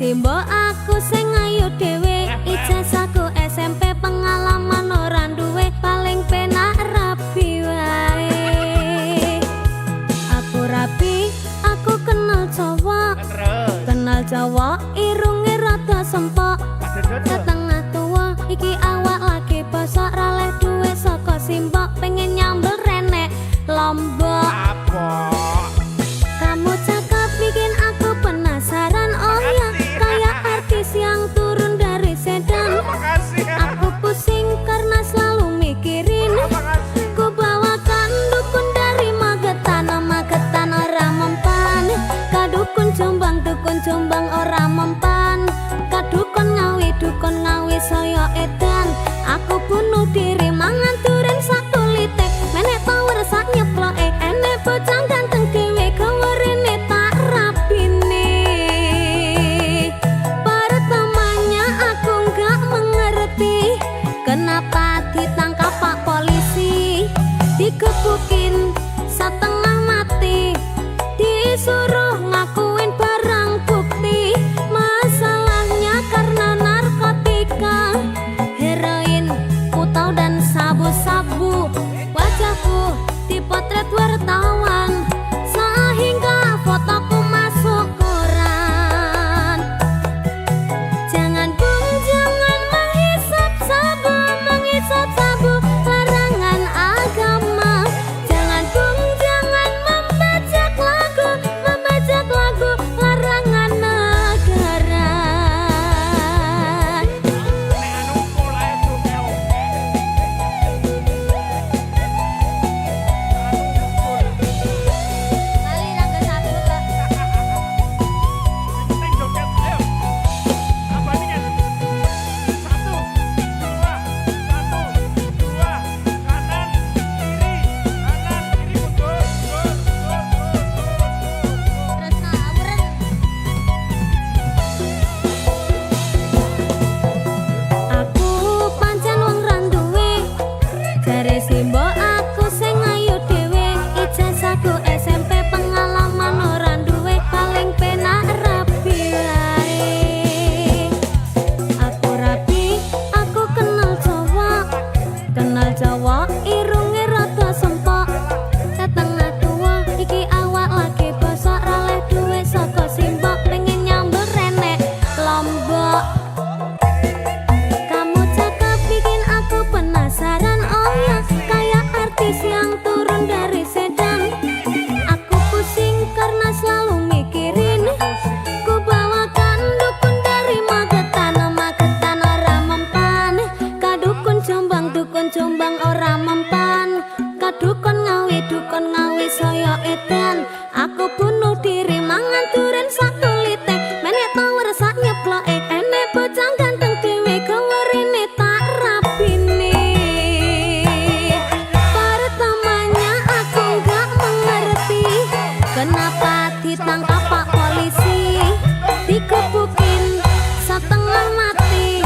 Simbok aku sing ayu dhewe, ijazahku SMP pengalaman ora duwe, paling penak rapi wae. Aku rapi, aku kenal Jawa, irunge rada sempok, setengah tua, iki awak lagi bosok, raleh duwe saka Simbok, pengen nyambel renek Lombok. Kamu cakep bikin aku penasaran, oh ya, kayak artis yang turun dari sedan. Aku pusing karena selalu mikirin, ku bawakan dukun dari Magetan, Magetan ora mempan. Kadukun Jombang ora mempan. Kadukun ngawi saya edan. Aku bunuh diri mangan duren sak kulite, menek power sak nyeploke, enek bocah ganteng dhewe gawerene tak rapine. Pertamanya aku nggak mengerti kenapa ditangkap Pak Polisi, digebukin setengah mati, disuruh ngakuin barang bukti. Masalahnya karena narkotika, heroin, putau dan sabu-sabu. Wajahku dipotret wartawan sehingga fotoku masuk koran. Jangan bung, jangan menghisap sabu, larangan agama. Jangan bung, jangan membajak lagu, larangan negara. Aku pancen wong randuwe, jare Simbok aku sing ayu dhewe, ijazahku SMP pengalaman ora duwe, paling penak rapi wae. Aku rapi, aku kenal Jawa, irunge rada sempok, setengah tua, iki awak lagi bosok, raleh duwe saka Simbok, pengen nyambel renek Lombok. Kamu cakep bikin aku penasaran, oh ya, kayak artis yang turun dari sedan. Aku pusing karena selalu mikirin, ku bawakan dukun dari Magetan, Magetan ora mempan. Kadukun Jombang ora mempan. Kadukun ngawi saya edan. Aku bunuh diri mangan duren sak kulite, menek tower sak nyeploke, enek bocah ganteng dhewe gawerene tak rapine. Pertamanya aku nggak mengerti kenapa ditangkap Pak Polisi, digebukin setengah mati,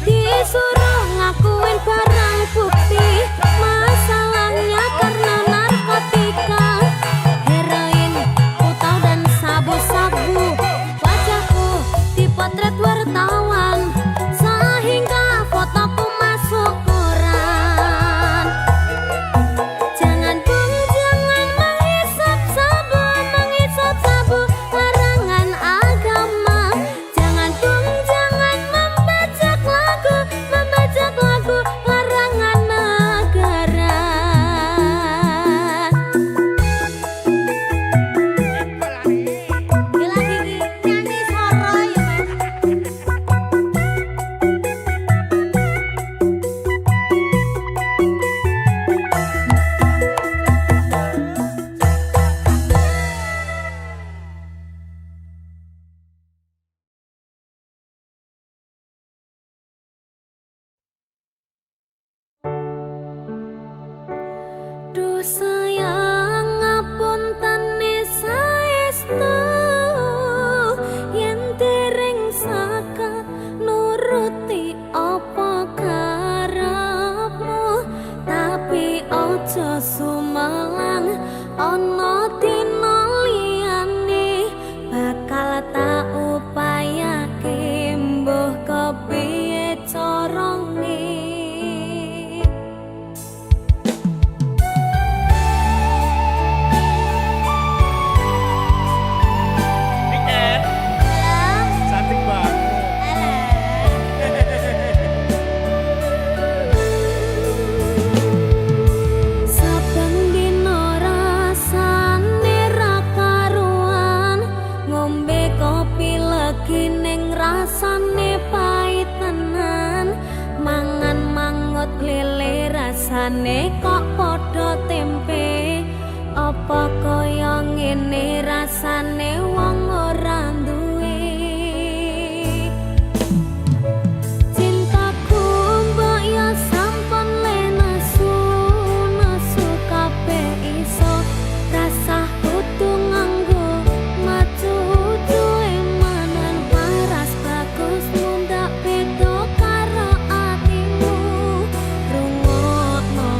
disuruh ngakuin barang bukti. Masalahnya karena narkotika, heroin, putau dan sabu-sabu. Wajahku dipotret wartawan sehingga fotoku masuk koran. Jangan bung, jangan menghisap sabu, larangan agama. Jangan bung, jangan membajak lagu, rasane kok padha tempe. Apa kaya ngene rasane wong ora duwe. Cintaku mbok ya sampun le nesu, nesu kabeh iso. Rasah kudu nganggo matu duwe manan paras bagus mundak beda karo atimu. Rungokno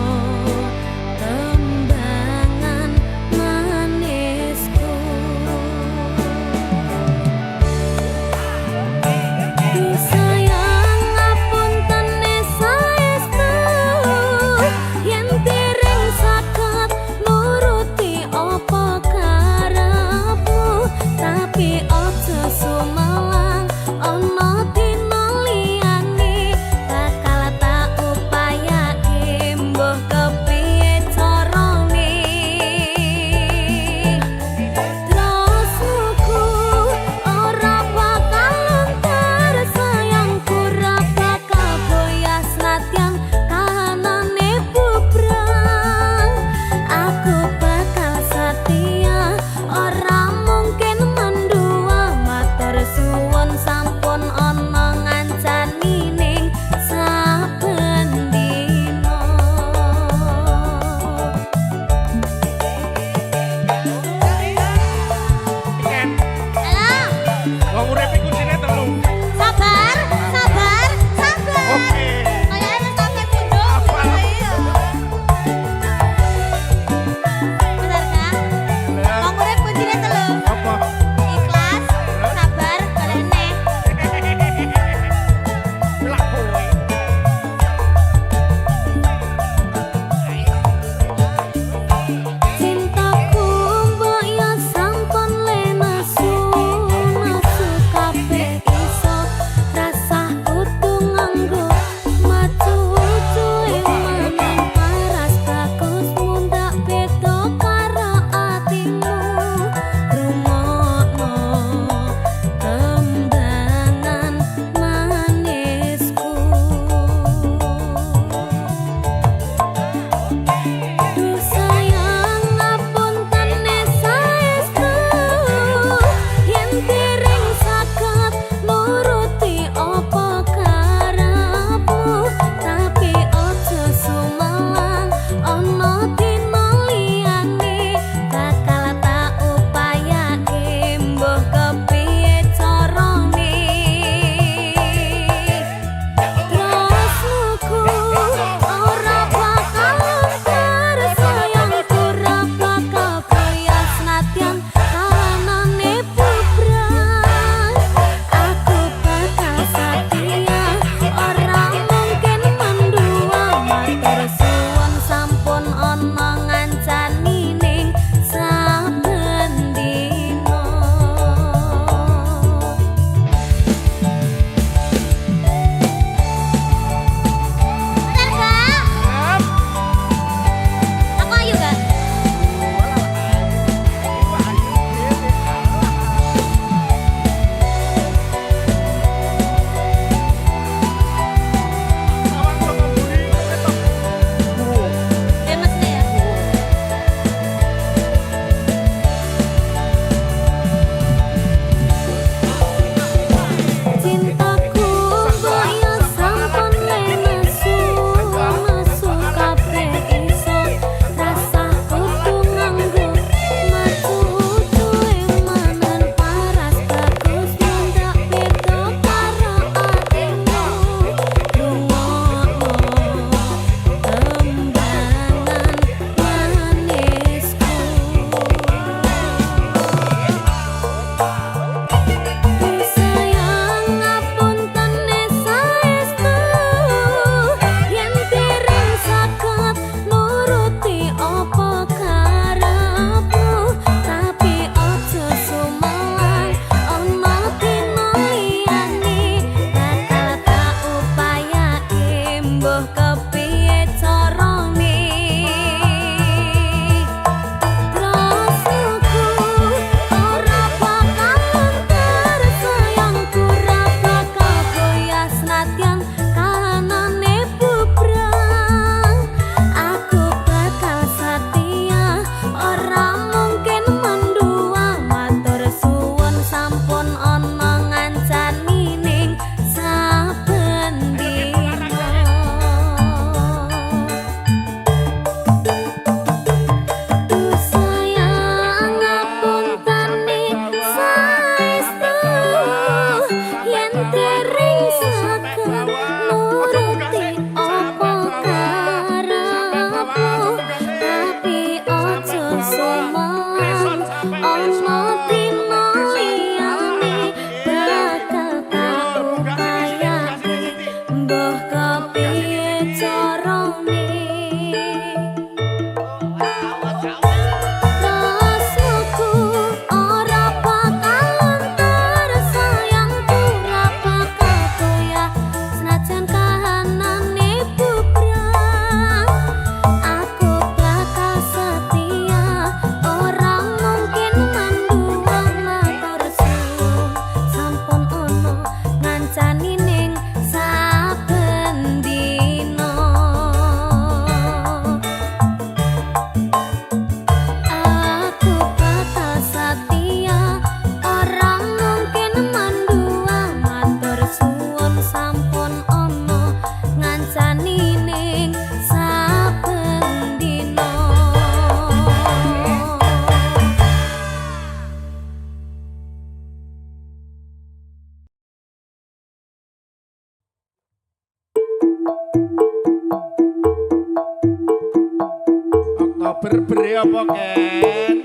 Oktober beri apa Ken?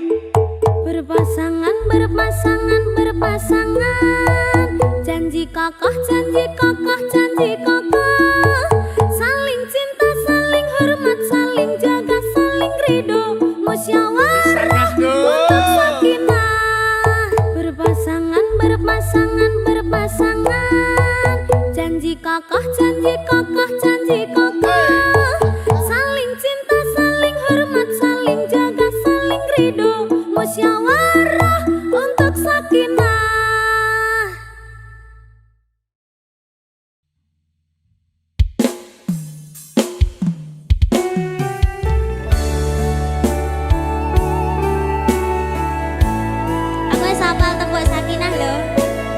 Berpasangan, berpasangan, berpasangan. Janji kokoh, janji kokoh, janji kokoh. Saling cinta, saling hormat, saling jaga, saling ridho, musyawarah untuk sakinah. Berpasangan, berpasangan, berpasangan. Janji kokoh, janji kokoh, janji kokoh. Saling cinta, saling hormat, saling jaga, saling ridho, musyawarah untuk sakinah. Aku wis hafal tembok sakinah lho.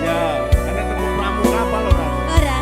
Ya, ada temu pramuka apa lho kan? Ora.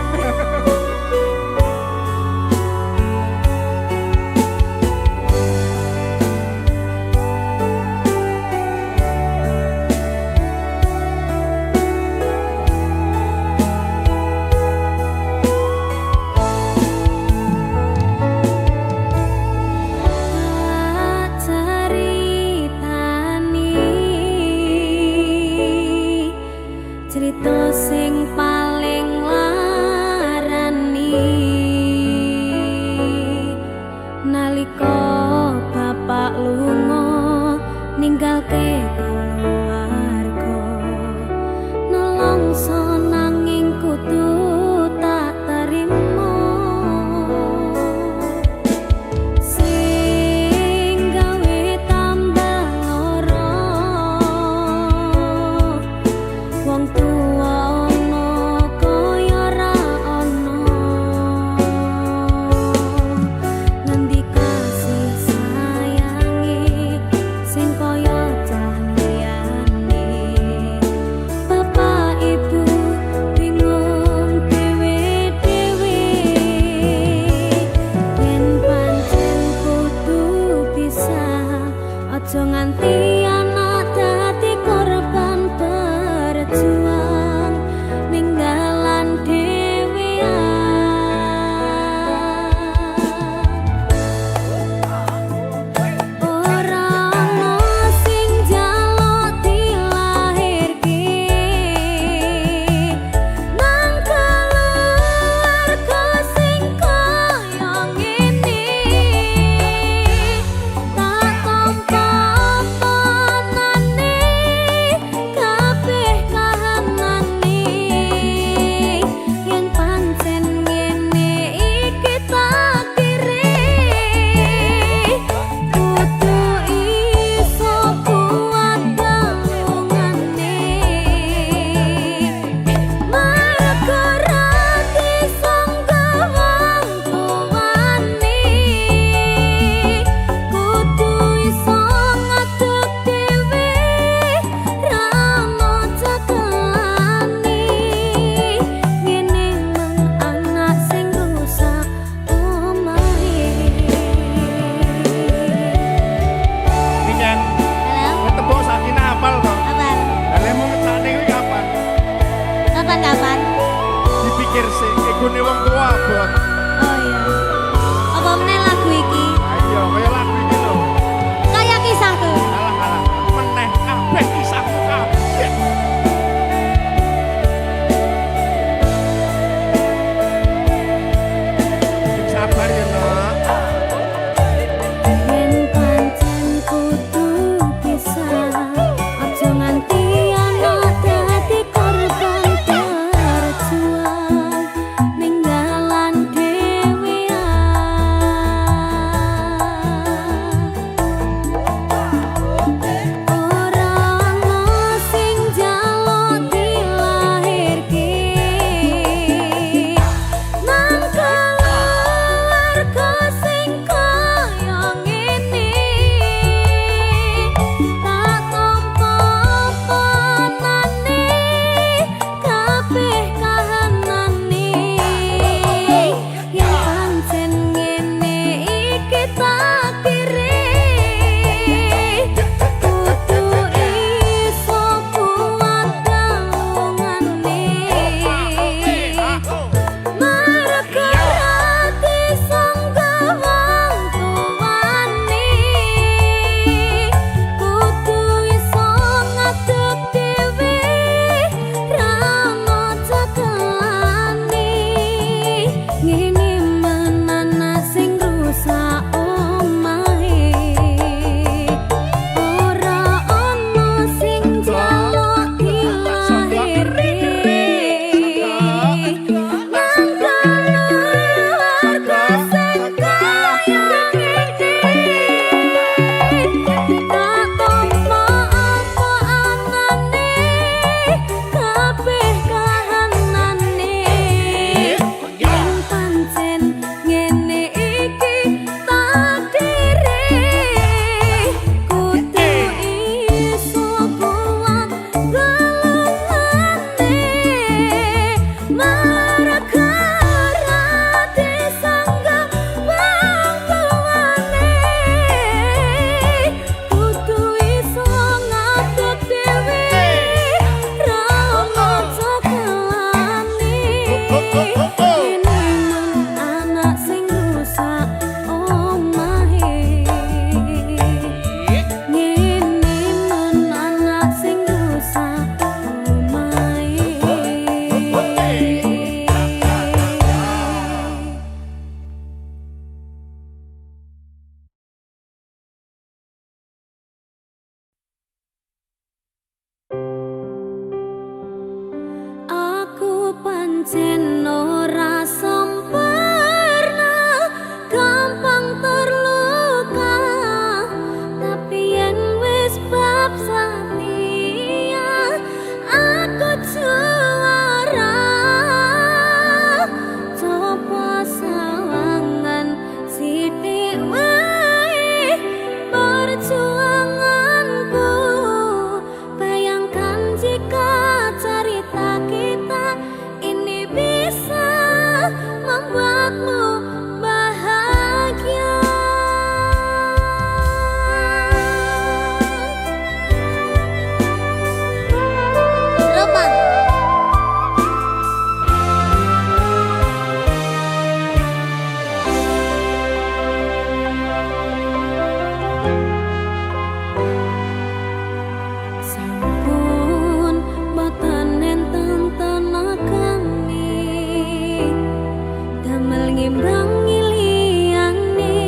damel ngimbangi liyane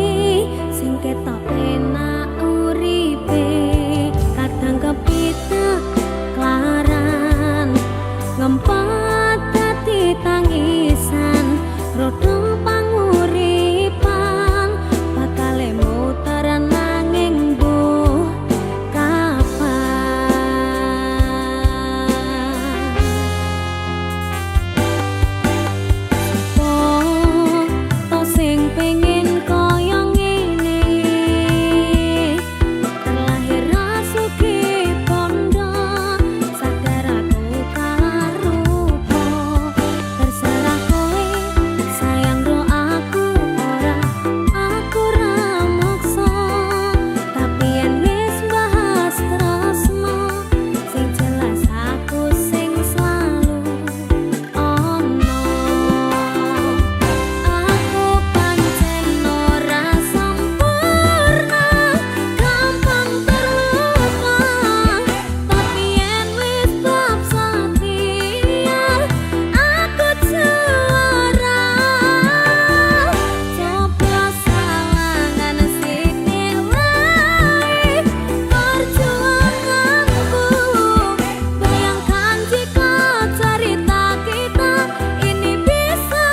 sing ketok enak uripe kadang kepitek klaran ngempet dadi tangisan rodong panguripan bakale muter nanging mbuh sing pengen kaya ngene terlahir rasuki pondo sadar aku kalah rupa terserah kowe sayang ro aku ora maksa tapi yen wis bahas tresno sing jelas aku sing selalu ono. Aku pancen ora sempurna, gampang terluka. Tapi yen wis bab setia, aku juara. Coba sawangan sithik wae perjuanganku. Bayangkan jika cerita kita ini bisa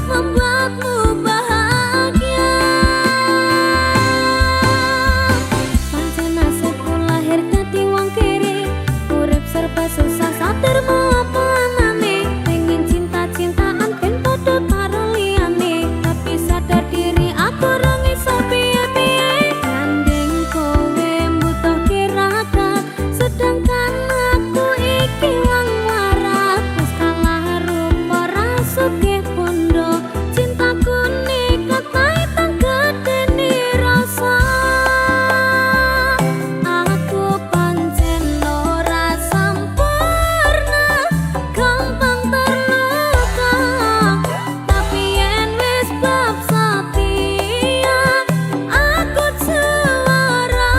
membuatmu bahagia. Pancen nasibku lahir dadi wong kiri, urip serba susah satirmu apa anane. Pengen cinta-cintaan ben padha karo liyane, tapi sadar diri aku ora iso piye-piye. Gandeng kowe mbutuhke raka, sedangkan aku iki wong waras. Wis kalah rupa rasuke pondo, cintaku nikat taitan gedene rasa. Aku pancen ora sempurna, gampang terluka. Tapi yen wis bab setia, aku juara.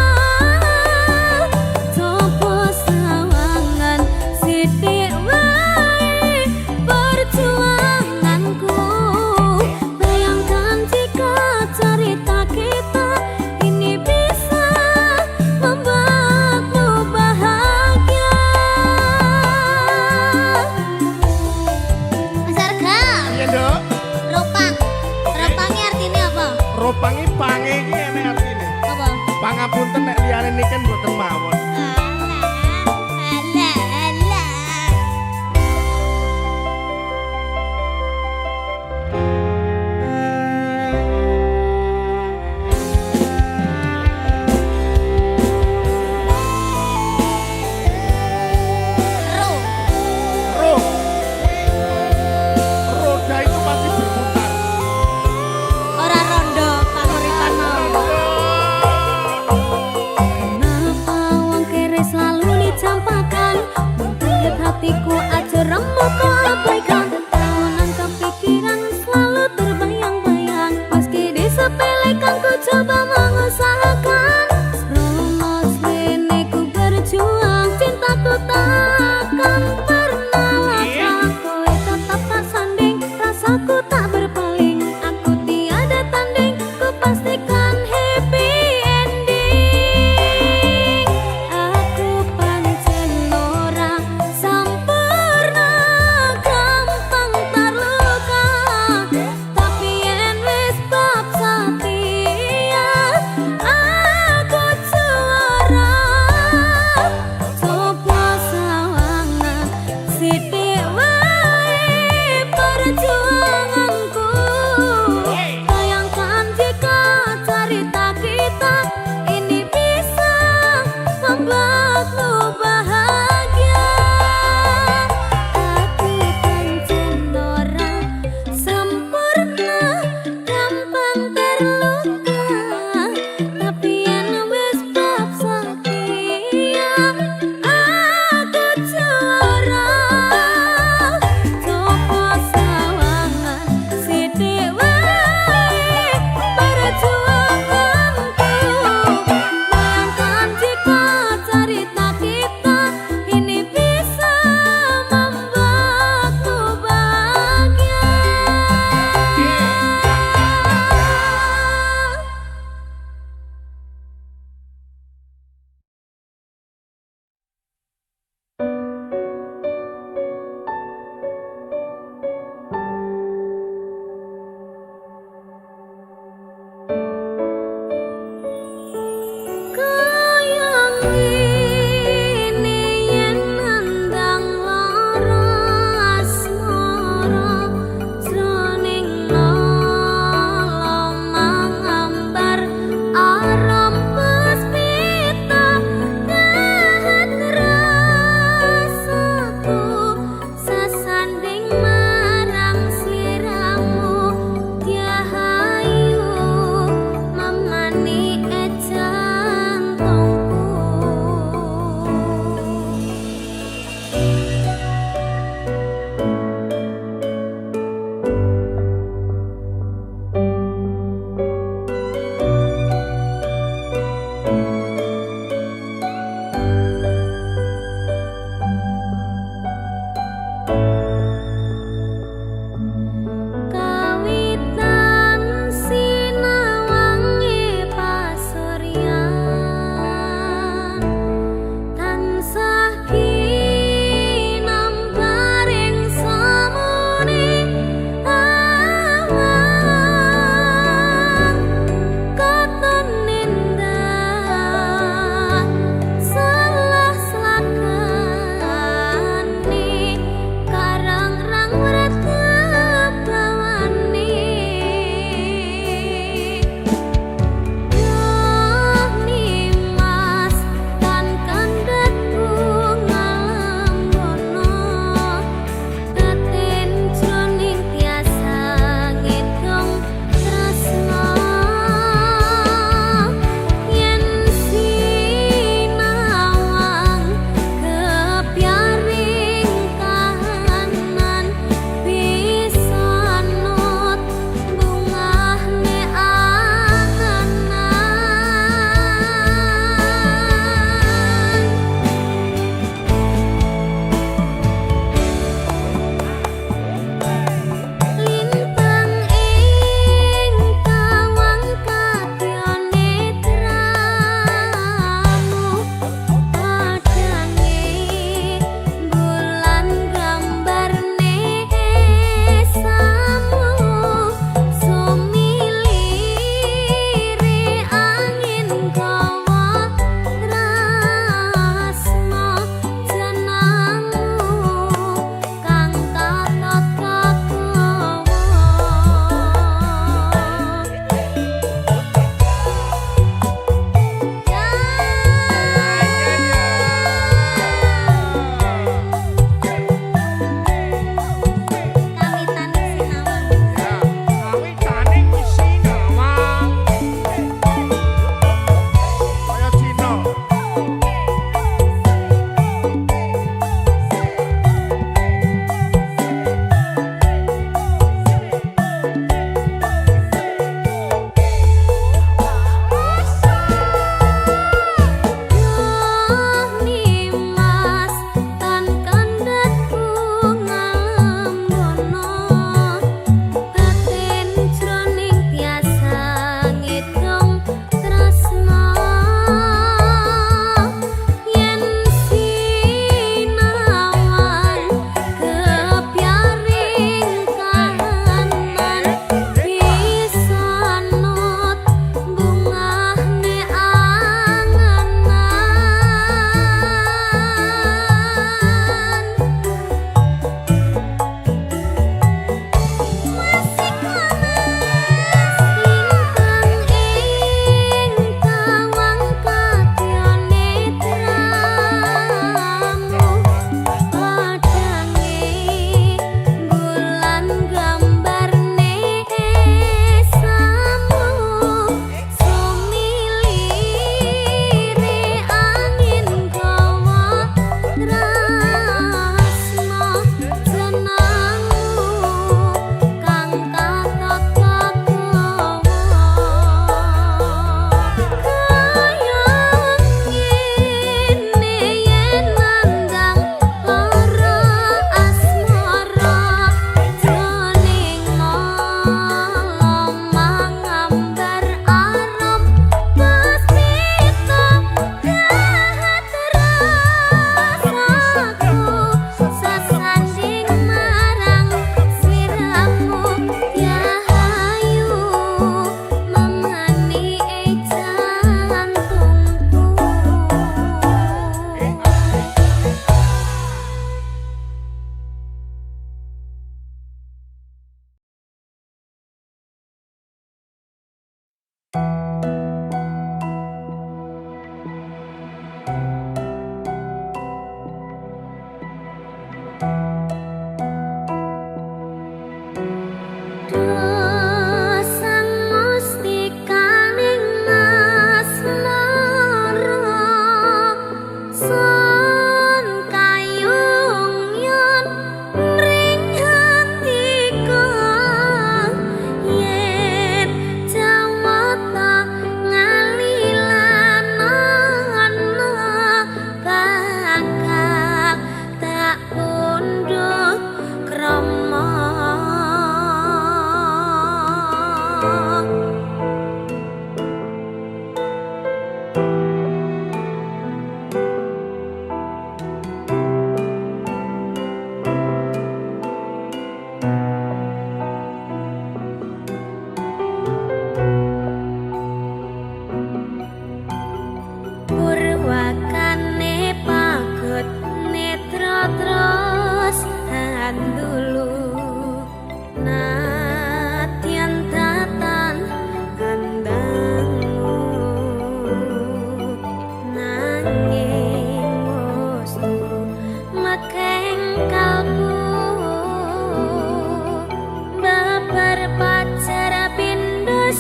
Coba sawangan sithik wae perjuanganku. Bayangkan jika cerita kita ini bisa membuatmu bahagia. Mas Arga, Iya Nduk, ropang. Ropangnya artinya apa? ropangi pange iki enek artine. Apa? Pangapunten nek liyane niki mboten mawon. Alah, alah. Roh. Roda itu pasti berputar. Ora rondo panguripan mau. Kenapa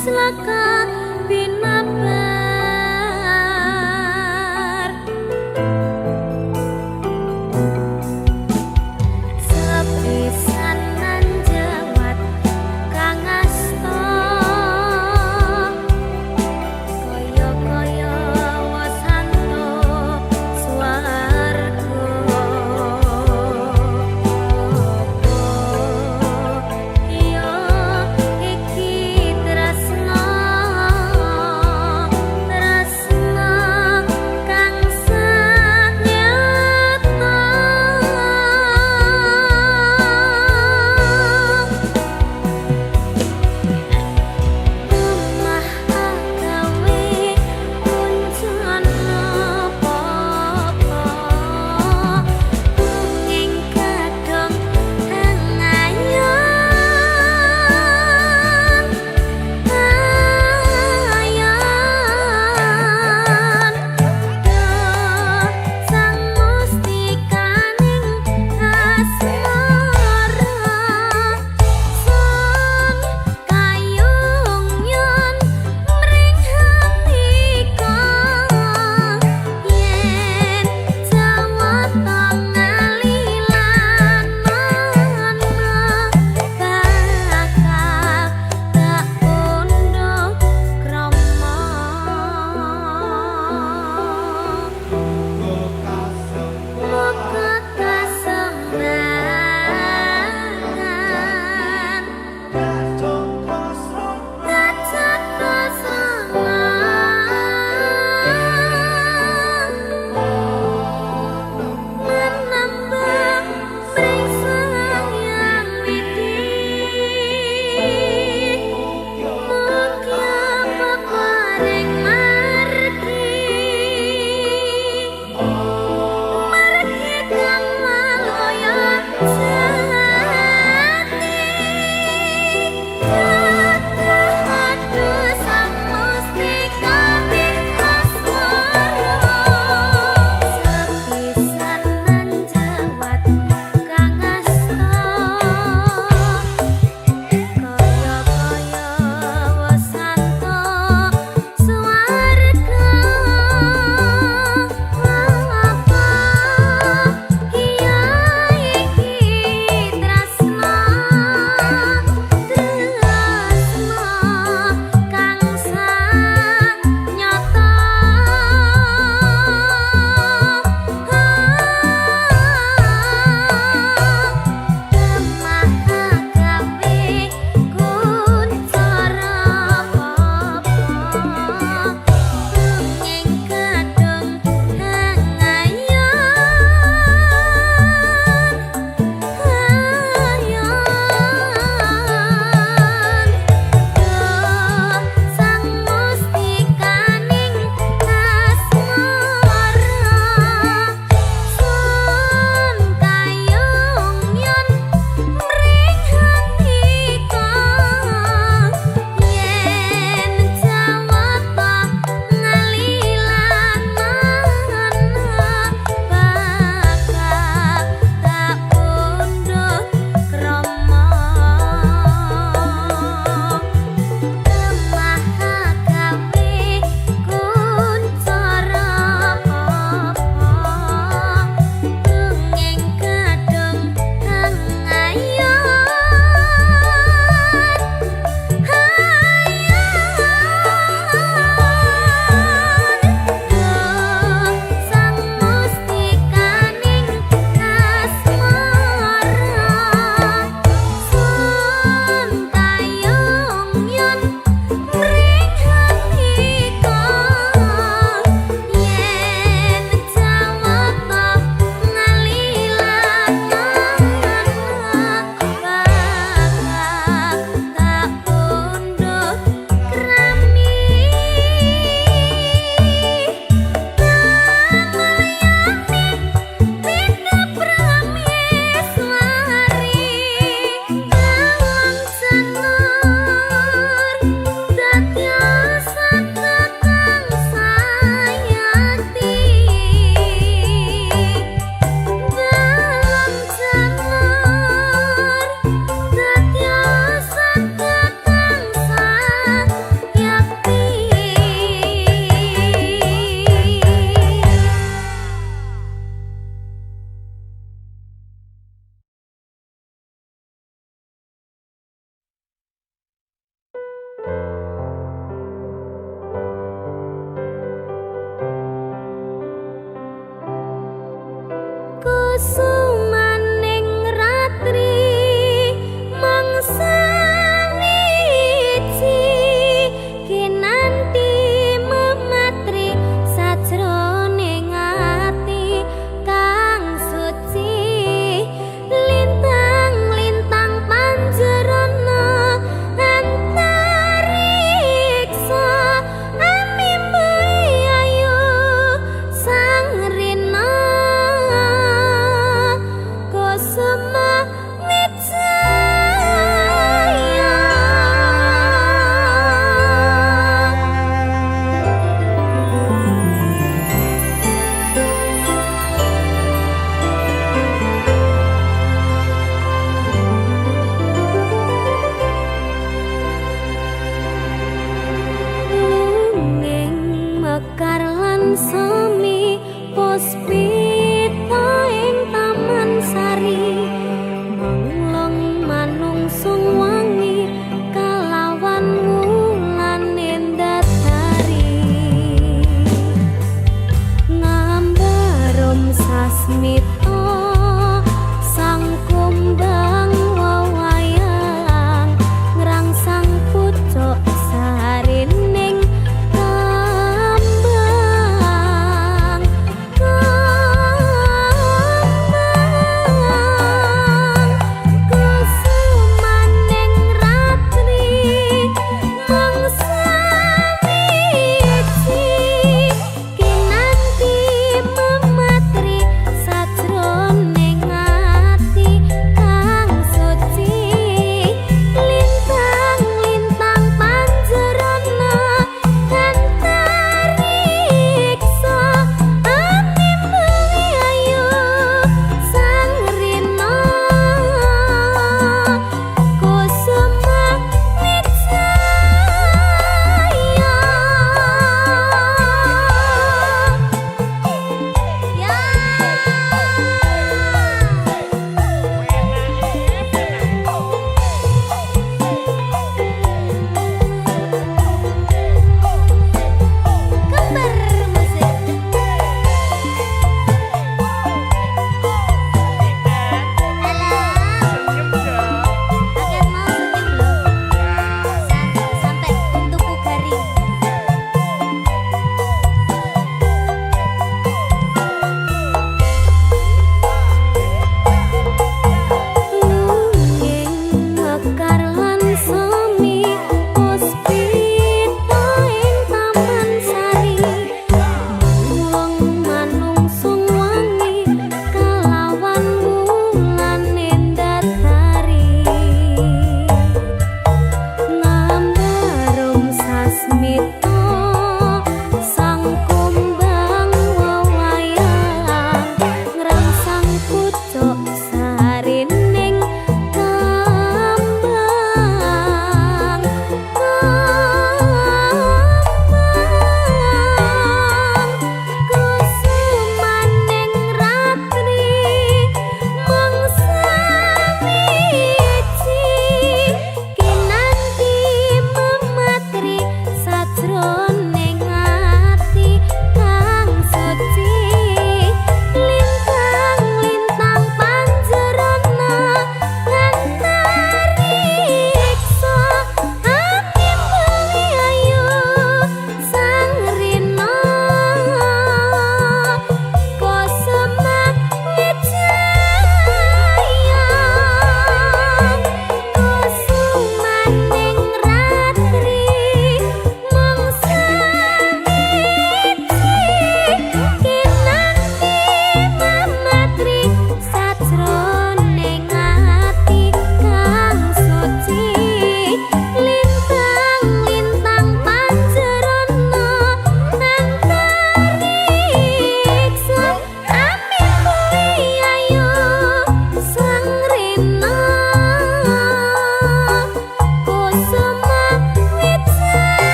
slaka binabar sepisanan jawat kang asta kaya-kaya wasanto swarga ya iki tresna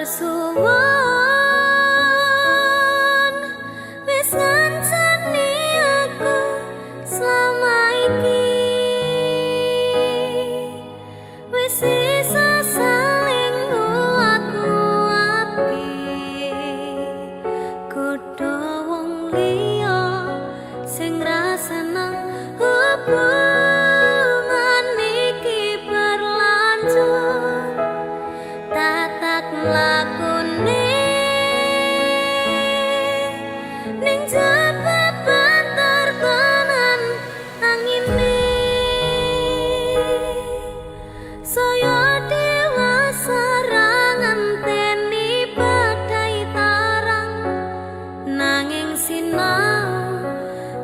suwon wis ngancani aku selama iki wis iso saling nguat-nguati kudu wong liya sing rasane hubungan iki berlanjut tatak lakune ning jaba banter tenan angine saya dewasa ngenteni badai tarang nanging sinau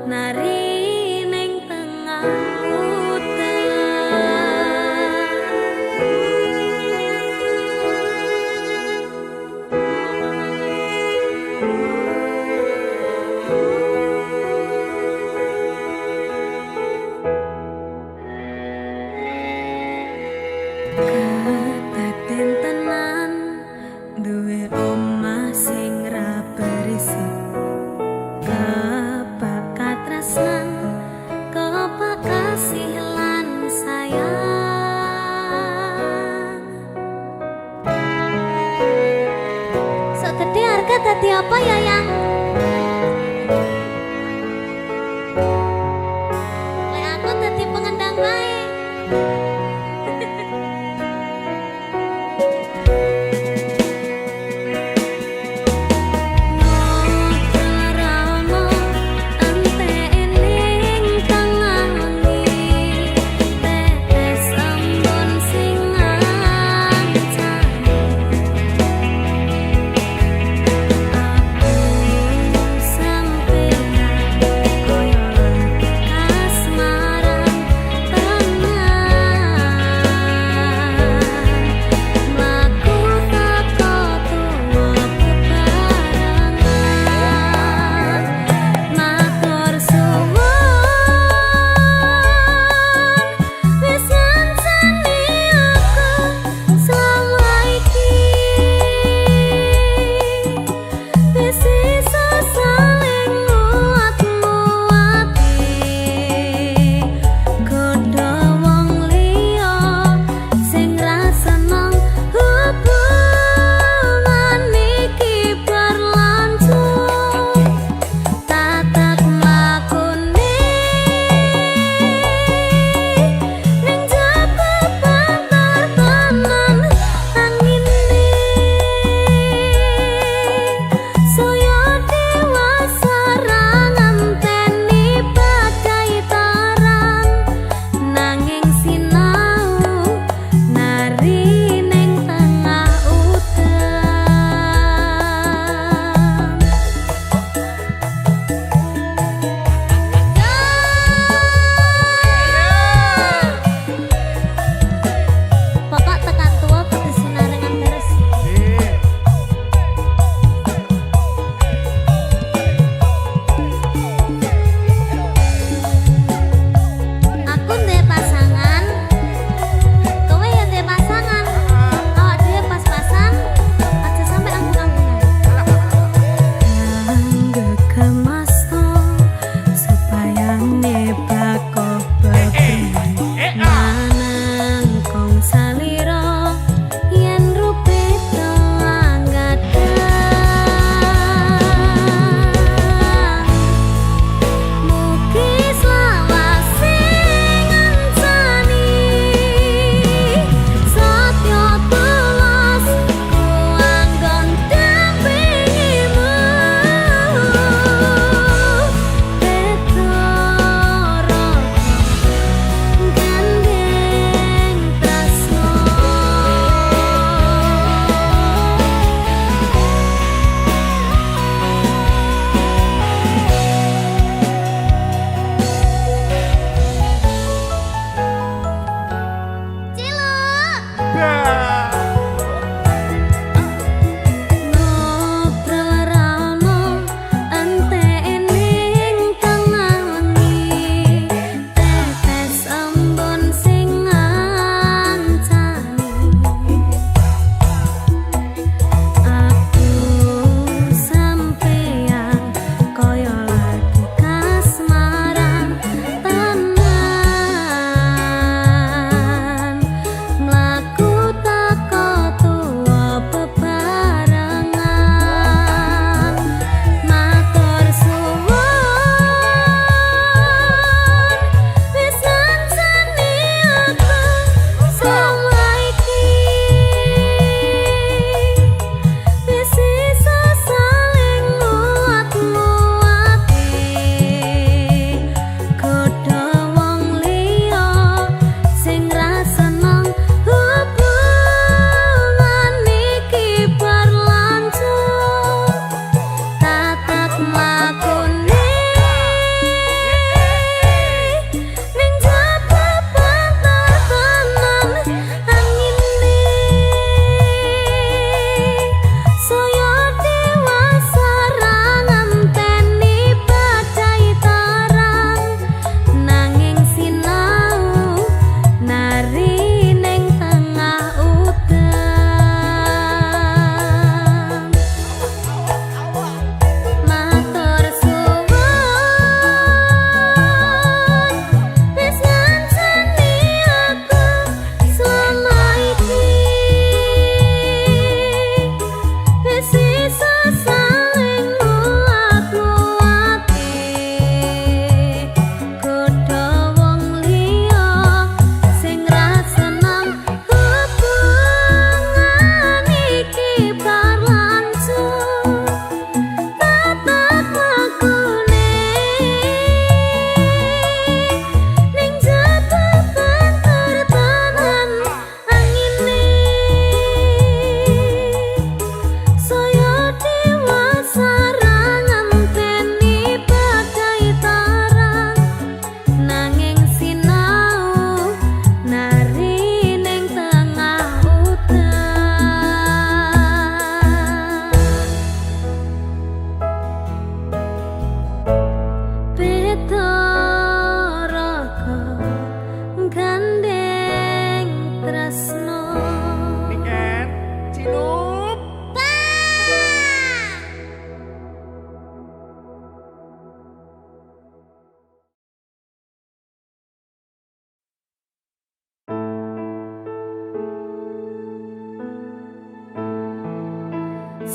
nari ning tengah kedaden tenan duwe omah sing ra berisik kebakat tresnan kebakat kasih lan sayang sok gede harga dadi apa ya yang lek aku dadi pengendang bae sampai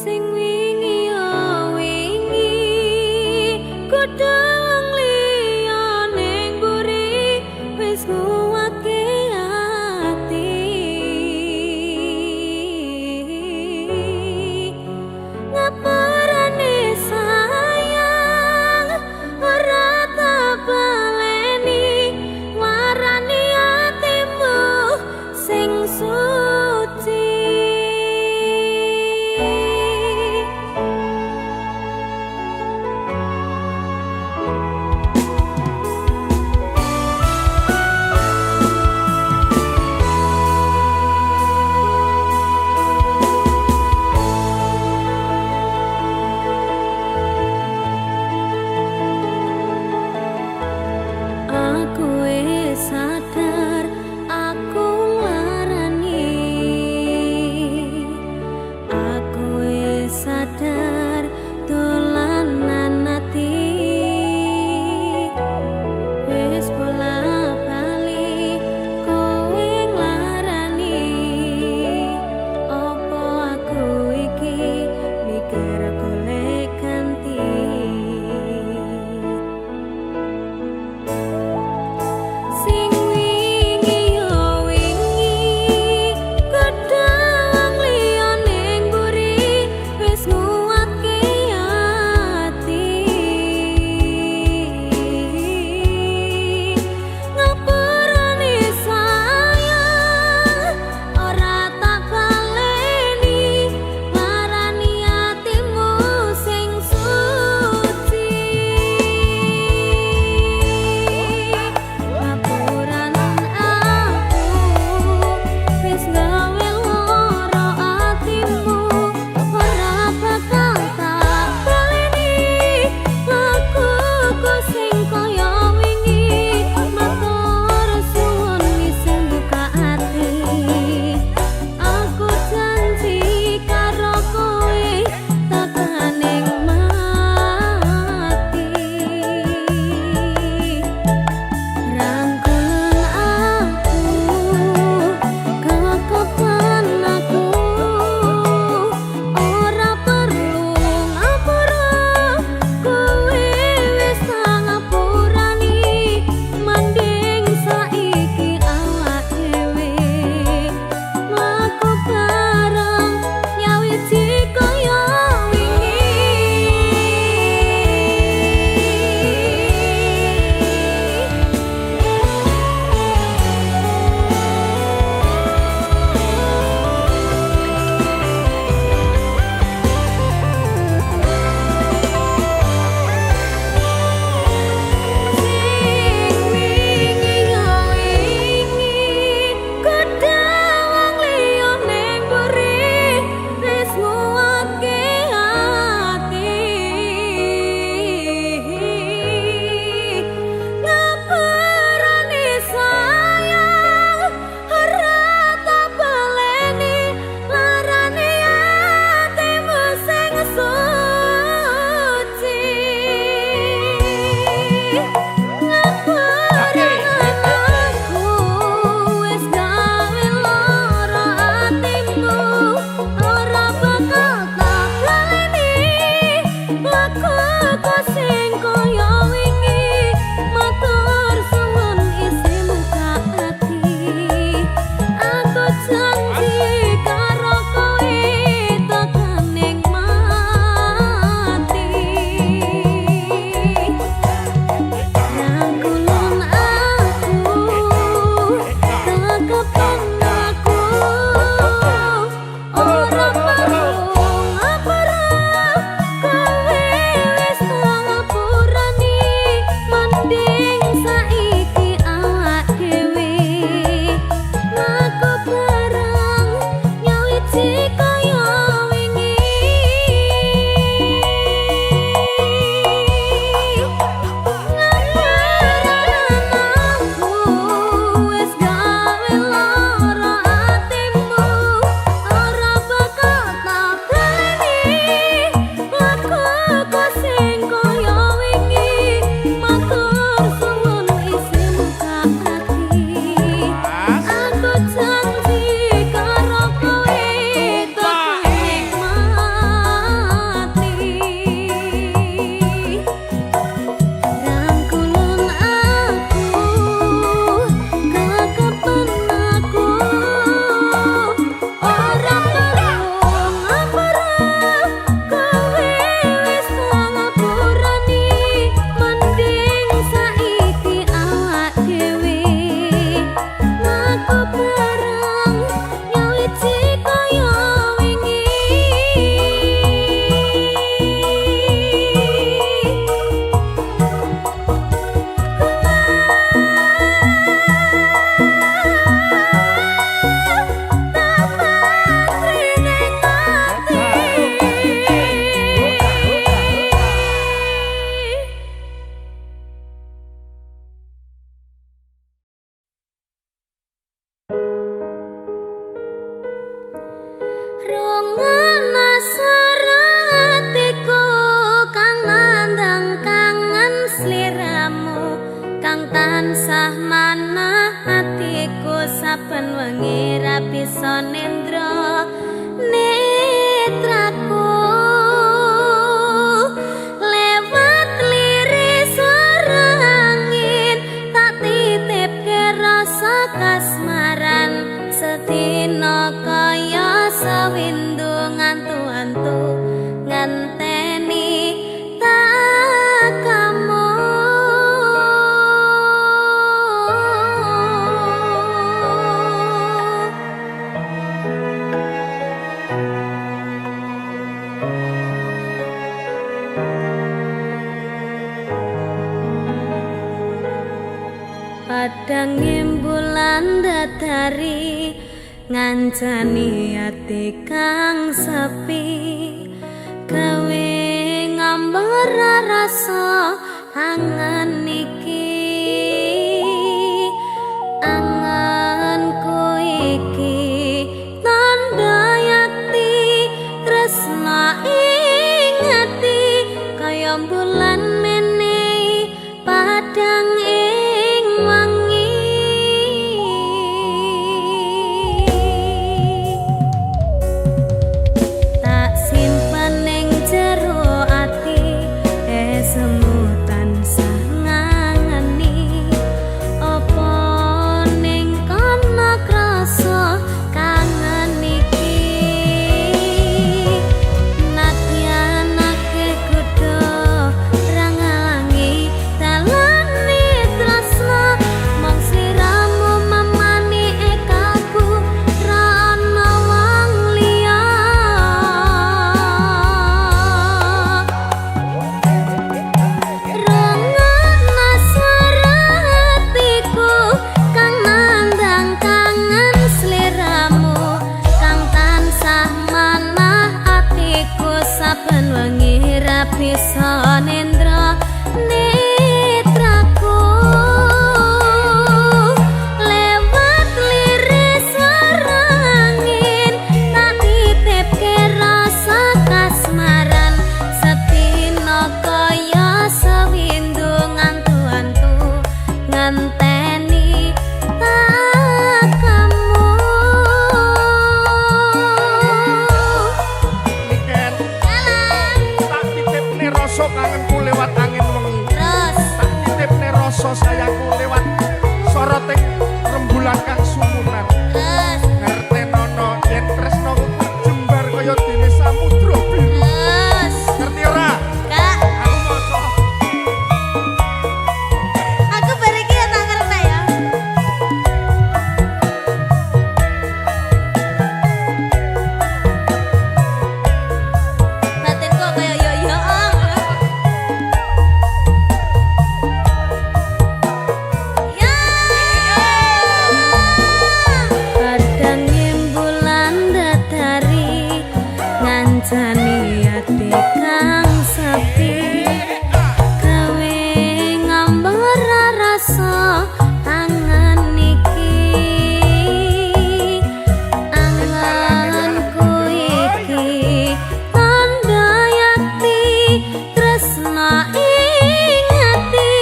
sing wingi yo wingi kudu wong liya ning mburi wis nguwake ati ngapurane sayang ora tak baleni warani atimu sing suci. Aku wis sadar aku nglarani aku wis sadar dolanan ati wis bola bali kowe nglarani opo aku iki mikir golek ganti. Sing tansah manah atiku saben wengi ra bisa nendra netraku lewat liris swara angin tak titipke rasa kasmaran sedina kaya sawindu ngantu-antu ngenteni takamu. Padang bulan datari ngancani ati kang sepi gawe ngambar rasa angan iki anganku iki tanda yakti tresna ing ati kaya bulan menehi padang ing wangi tak simpen ning jero ati semu tansah ngangeni apa ning kana krasa kangen iki nadyan akeh kudu rangalangi dalane tresna mong sliramu mamani ekaku ra ana wong liya rengana swara hatiku kang nandang kangen sliramu kang tansah manah atiku saben wengi ra bisa nendra netraku lewat liris swara angin tak titipke rasa kasmaran sedina kaya sawindu ngantu-antu ngenteni takamu. Niken tak titipne rasa kangenku lewat angin wengi Terus tak titipne rasa sayangku lewat soroting rembulan kang sumunan terus ngertenono yen tresnaku jembar kaya dene samudra biru terus ngerti ora Kak, aku maca aku bariki ya tak ngerti ya. Batinku kaya yo-yo. Ya. Padang bulan datari ngancani ati kang sepi gawe ngambar rasa angan iki anganku iki tanda yakti tresna ing ati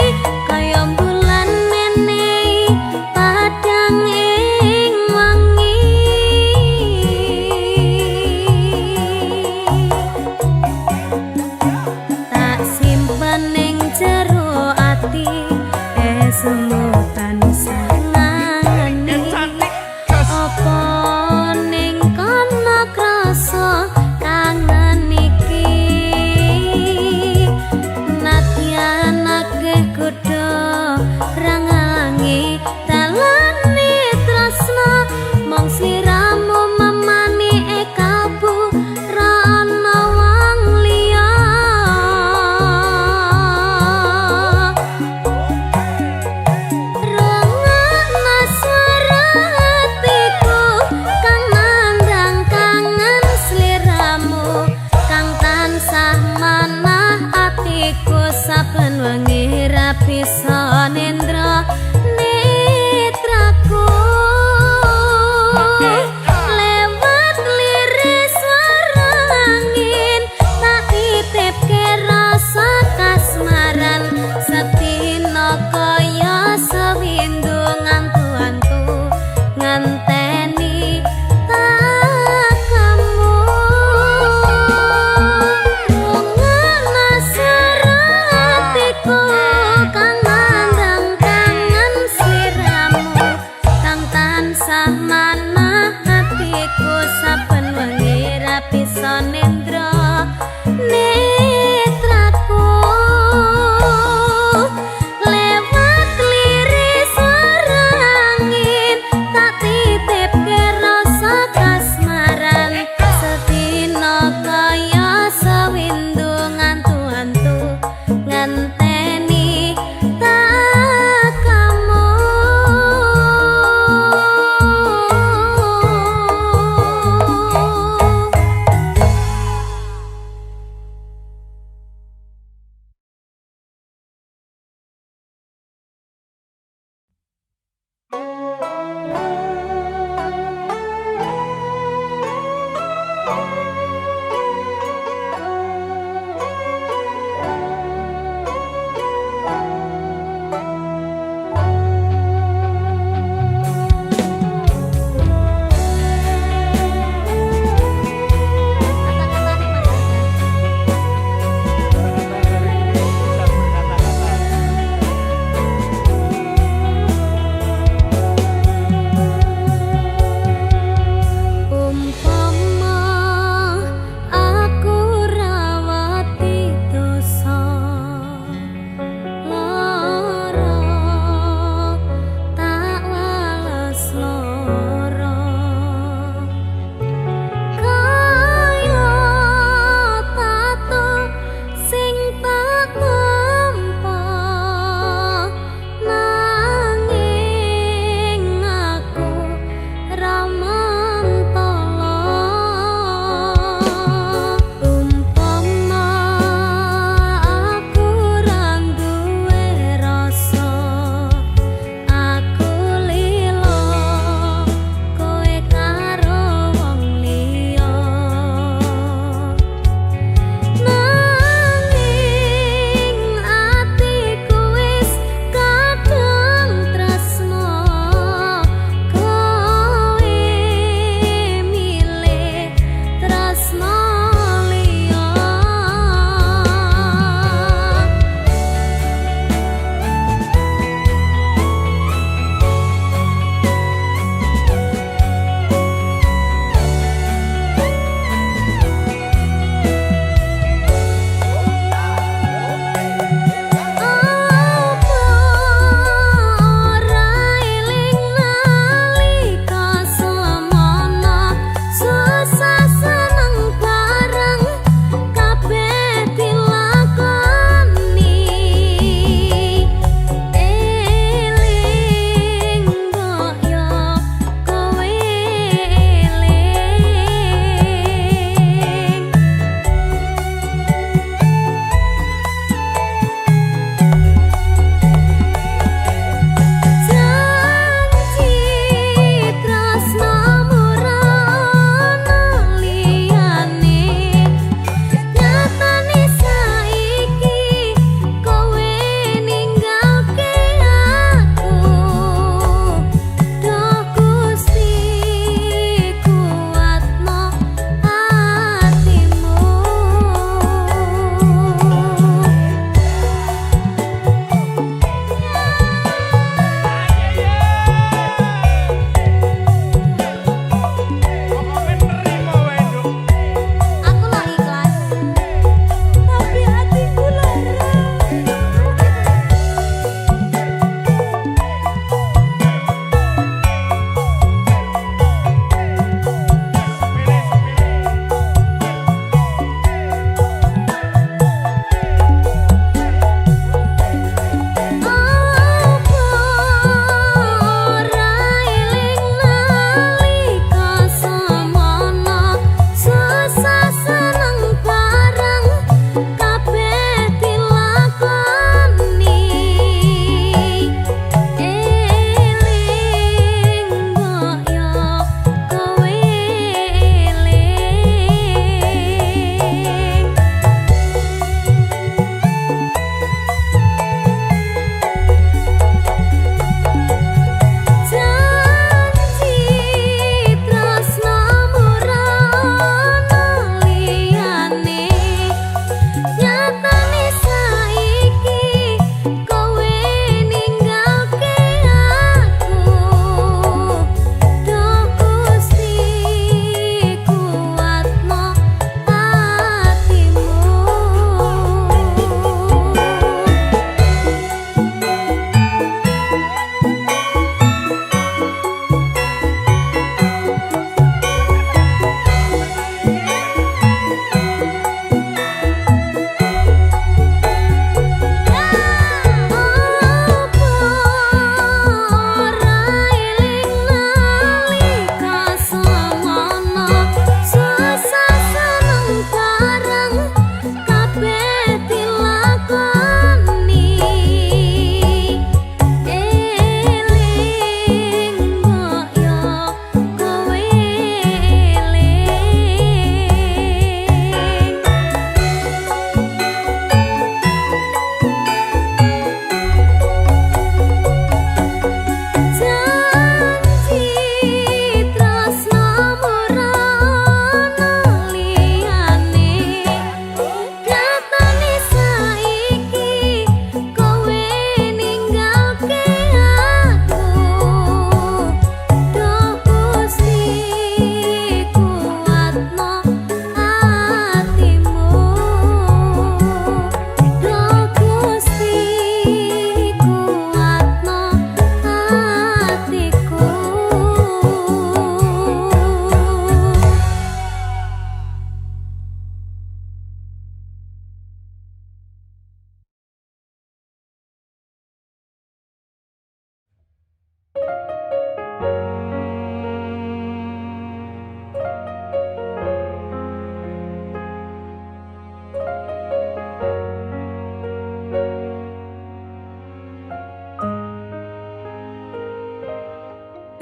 kaya bulan menehi padang ing wangi tak simpen ning jero ati semu tansah ngangeni apa ning kana krasa kangen iki nadyan akeh kudu rangalangi dalane tresna mong sliramu mamani ekabu ra ana wong liya rengana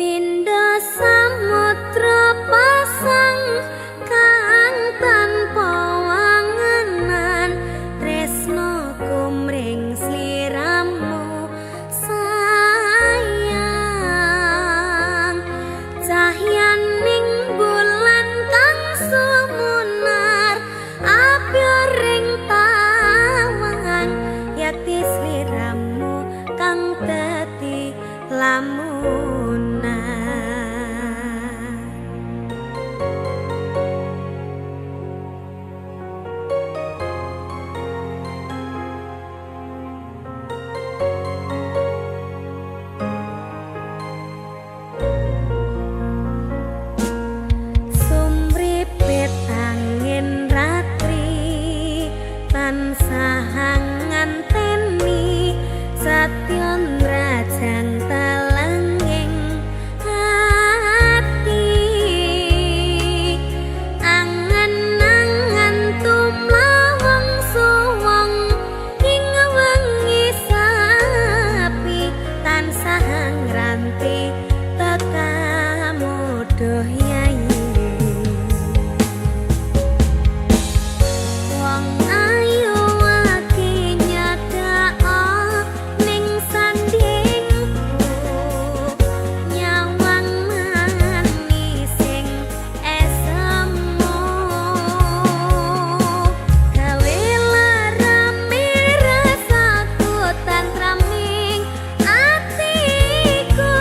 Pindha samudra pasang kang tanpa wangenan tresno kumring sliramu sayang cahyaning bulan kang sumunar abyoring tawang yakti sliramu kang dadi lamunan. Sumripet angin ratri tansah nganteni satyon rajang talanging ati angen-angen tumlawang suwung ing wengi sapi tansah ngranti tekamu yayi wong ayu aki nyadak ning sandingku nyawang manising esemu gawe larame rasaku tantraming atiku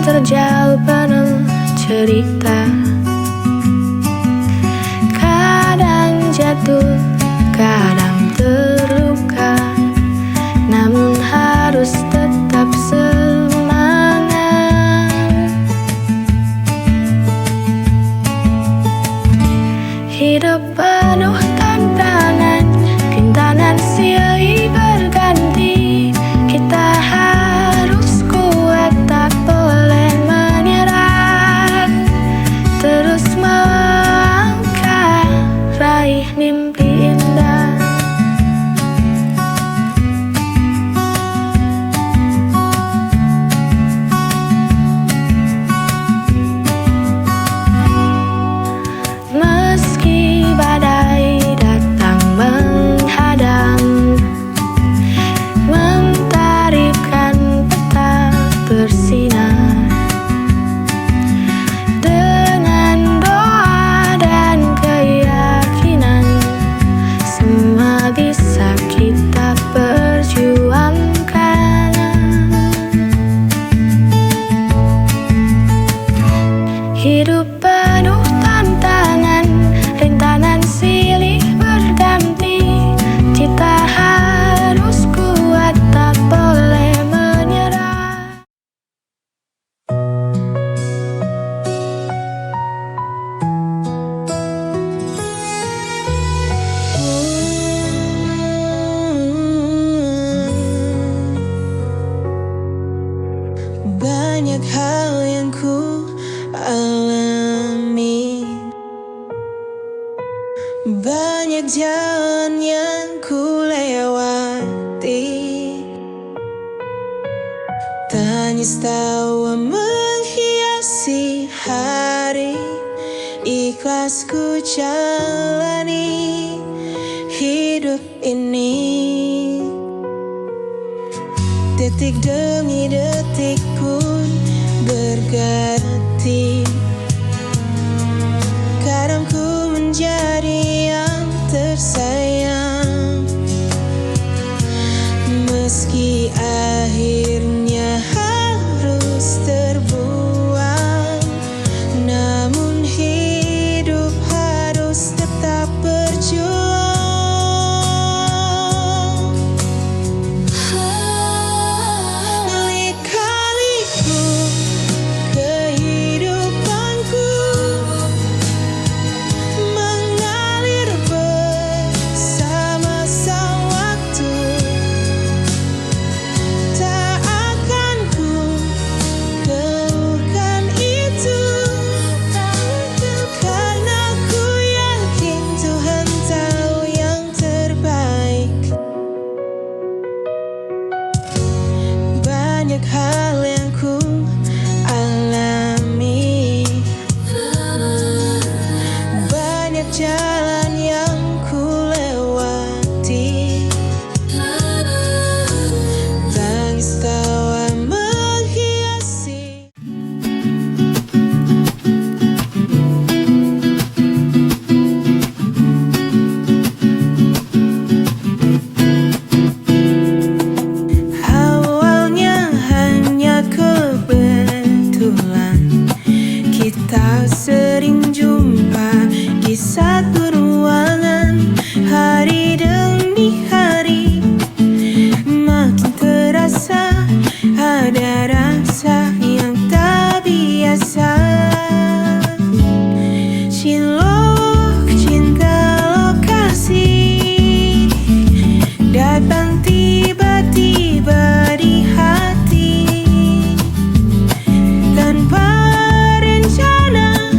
terjal penuh cerita. Kadang jatuh, kadang terluka, namun harus tetap semangat. Hidup penuh tantangan, rintangan silih berganti. Kita harus kuat, tak boleh menyerah. Terus melangkah, raih mimpi indah. Meski badai datang menghadang, mentarikan peta bersinar. Dengan doa dan keyakinan, semua bisa kita perjuangkan. Hidup penuh tantangan, rintangan silih berganti. Kita harus kuat, tak boleh menyerah. Banyak hal yang ku alami, banyak jalan yang ku lewati. Tangis tawa menghiasi hari, ikhlas ku jalani hidup ini. Detik demi detik pun berganti. Kadang ku menjadi yang tersayang, meski akhirnya harus terbuang. Namun hidup harus tetap berjuang. Lika-liku kehidupanku mengalir bersama sang waktu. Tak akan ku keluhkan itu, karena ku yakin Tuhan tahu yang terbaik. Banyak hal yang ku alami, banyak jalan yang ku lewati. Tangis tawa menghiasi. Awalnya hanya kebetulan, kita sering jumpa di satu ruangan. Hari demi hari makin terasa ada rasa yang tak biasa. Cilok cinta lokasi datang tiba-tiba di hati, tanpa rencana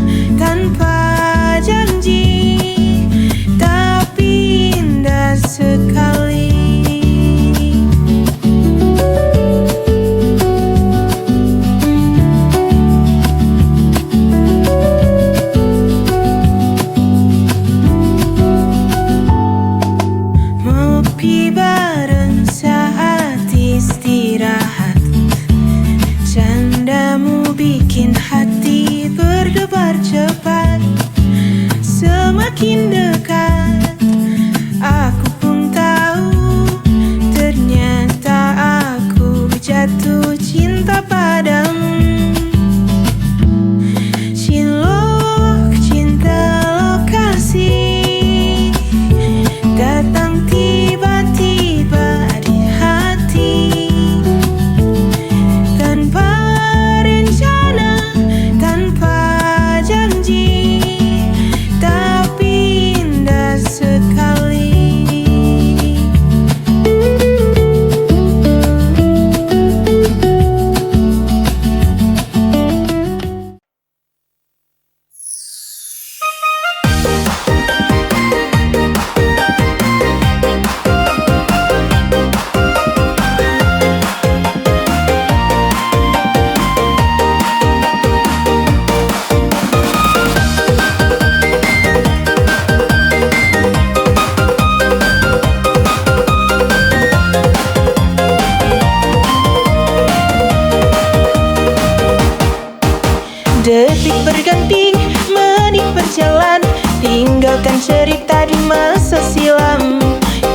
Detik berganti, menit berjalan, tinggalkan cerita di masa silam.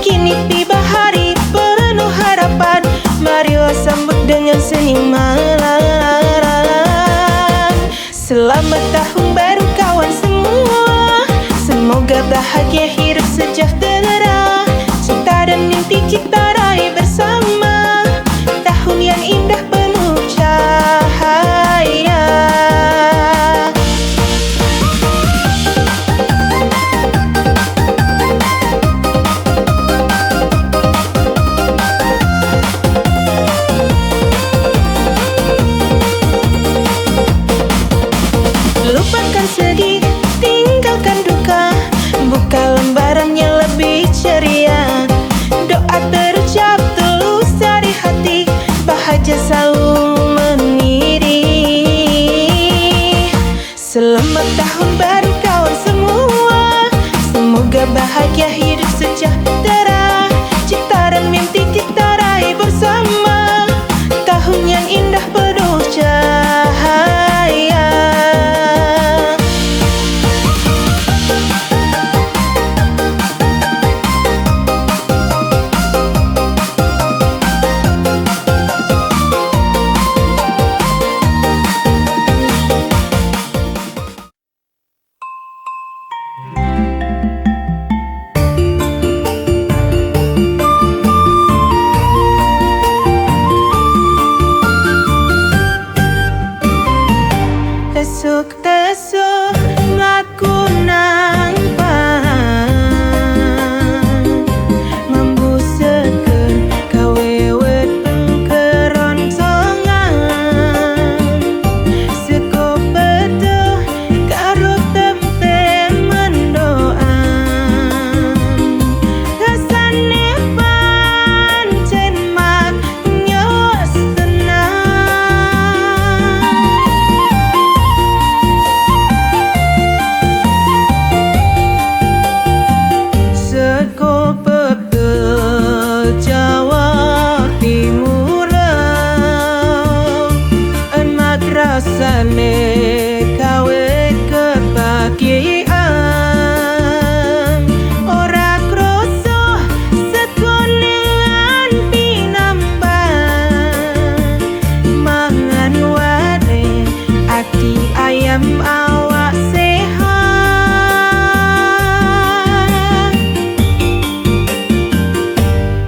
Kini tiba hari penuh harapan, marilah sambut dengan senyuman. Selamat tahun baru kawan semua, semoga bahagia hidup sejahtera, cinta dan mimpi kita raih bersama, tahun yang indah penuh cahaya. Lupakan sedih, tinggalkan duka, buka lembaran yang lebih ceria. Doa terucap tulus dari hati, bahagia selalu mengiringi. Selamat tahun baru kawan semua, semoga bahagia hidup sejahtera, cinta dan mimpi kita raih bersama, tahun yang indah penuh cahaya. Esok-esok aku nampak membusekeun kawewet keroncongan, seko betuh karo tempe mendoan, rasane pancen maknyos tenang. Seko petel Jawa Timur, enak rasane kawe kebahagiaan, ora kroso sekonean pinambah, mangan wae ati ayam awak sehat.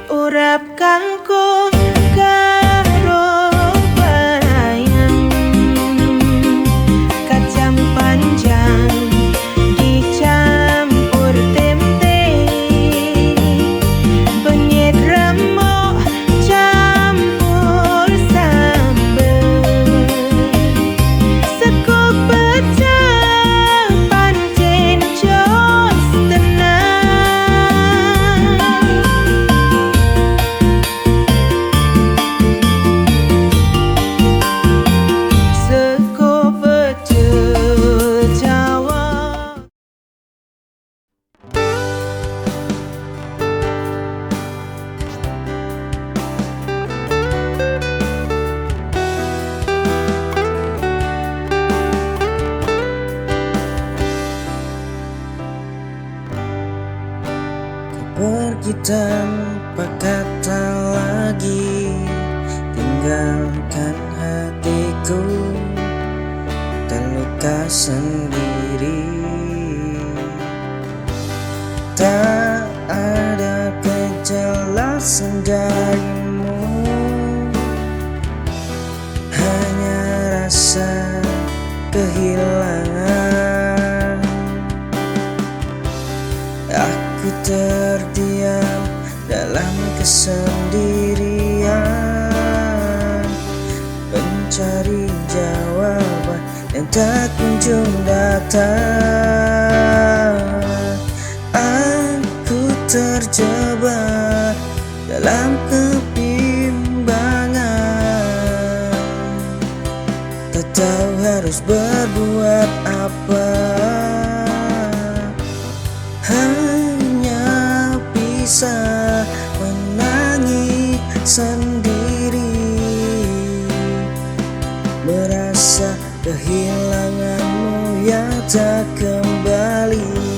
Urap kangkung karo bayam, kacang panjang dicampur tempe, penyet remuk campur sambel, seko pecah pancen jos tenang. Seko pecel Jawa. Pergi tanpa kata lagi, tinggalkan hatiku terluka sendiri. Tak ada kejelasan darimu, hanya rasa kehilangan. Aku terdiam dalam kesendirian, mencari jawaban yang tak kunjung datang. Aku terjebak dalam kebimbangan, tak tahu harus berbuat apa. Hanya bisa menangis sendiri, merasa kehilanganmu yang tak kembali.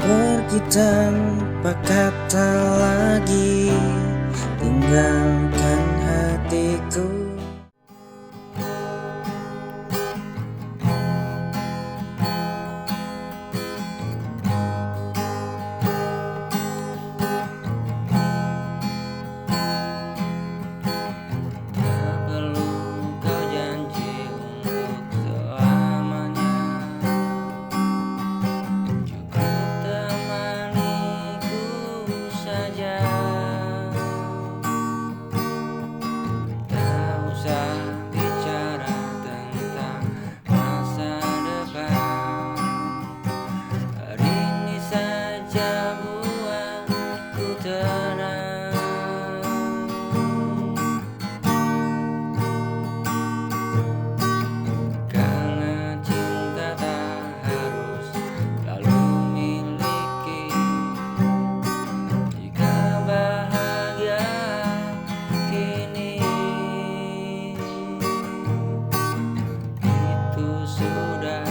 Pergi tanpa kata lagi, tinggalkan hatiku. Tak perlu kau janji untuk selamanya, cukup temaniku saja. Tak usah bicara tentang masa depan, hari ini saja buatku tenang. Karena cinta tak harus selalu miliki, jika bahagia kini itu sudah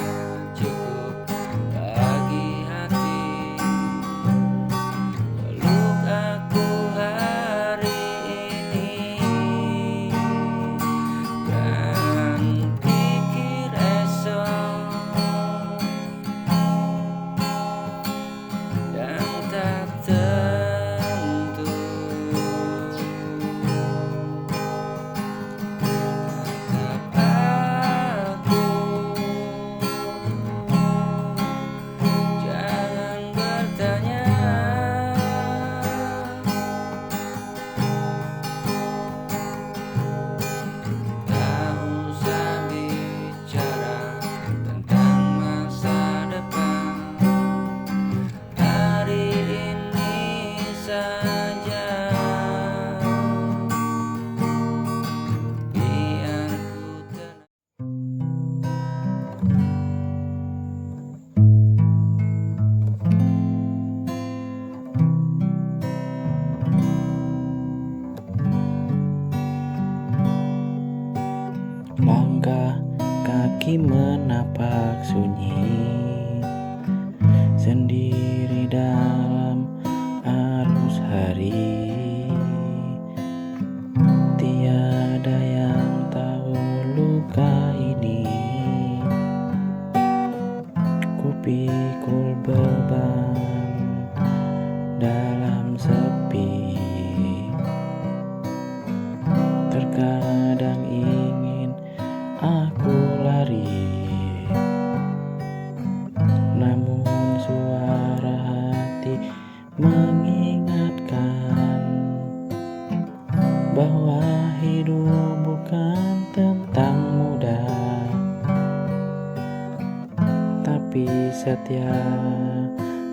cukup bagi hati. Peluk aku hari ini dan pikir esok, dan tak tentu. Tatap aku, jangan bertanya. Tak usah bicara tentang masa depan, hari ini saja biar ku tenang. Langkah kaki menapak sunyi, sendiri dalam arus hari. Tiada yang tahu luka ini, kupikul beban dalam sepi. Terkadang ingin aku lari, namun suara hati mengingatkan bahwa hidup bukan tentang mudah, tapi setia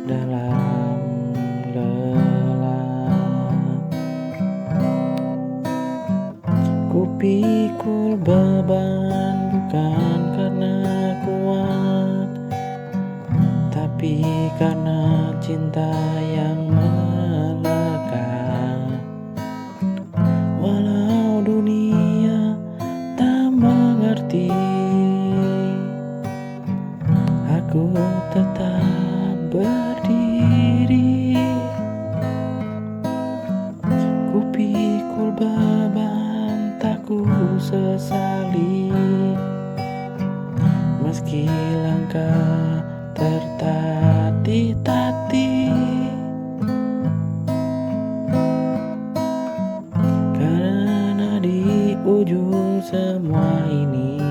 dalam lelah. Kupikul beban bukan karena kuat, tapi karena cinta yang melekat. Walau dunia tak mengerti, aku tetap berdiri. Kupikul beban tak ku sesali, meski langkah tertatih-tatih. Karena di ujung semua ini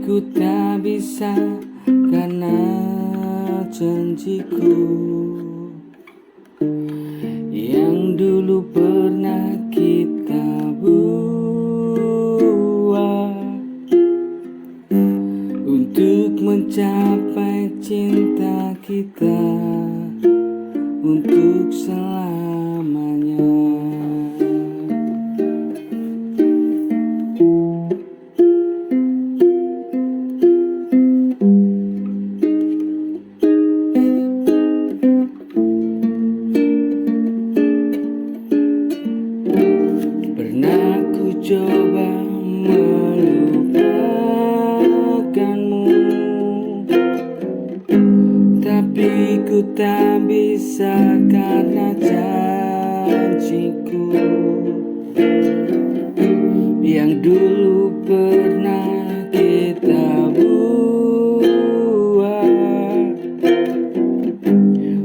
ku tak bisa karena janjiku yang dulu pernah kita buat untuk mencapai cinta kita untuk selamanya. Pernah ku coba melupakanmu, tapi ku tak bisa karena janjiku yang dulu pernah kita buat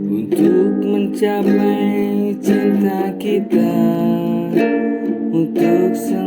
untuk mencapai cinta kita untuk selamanya.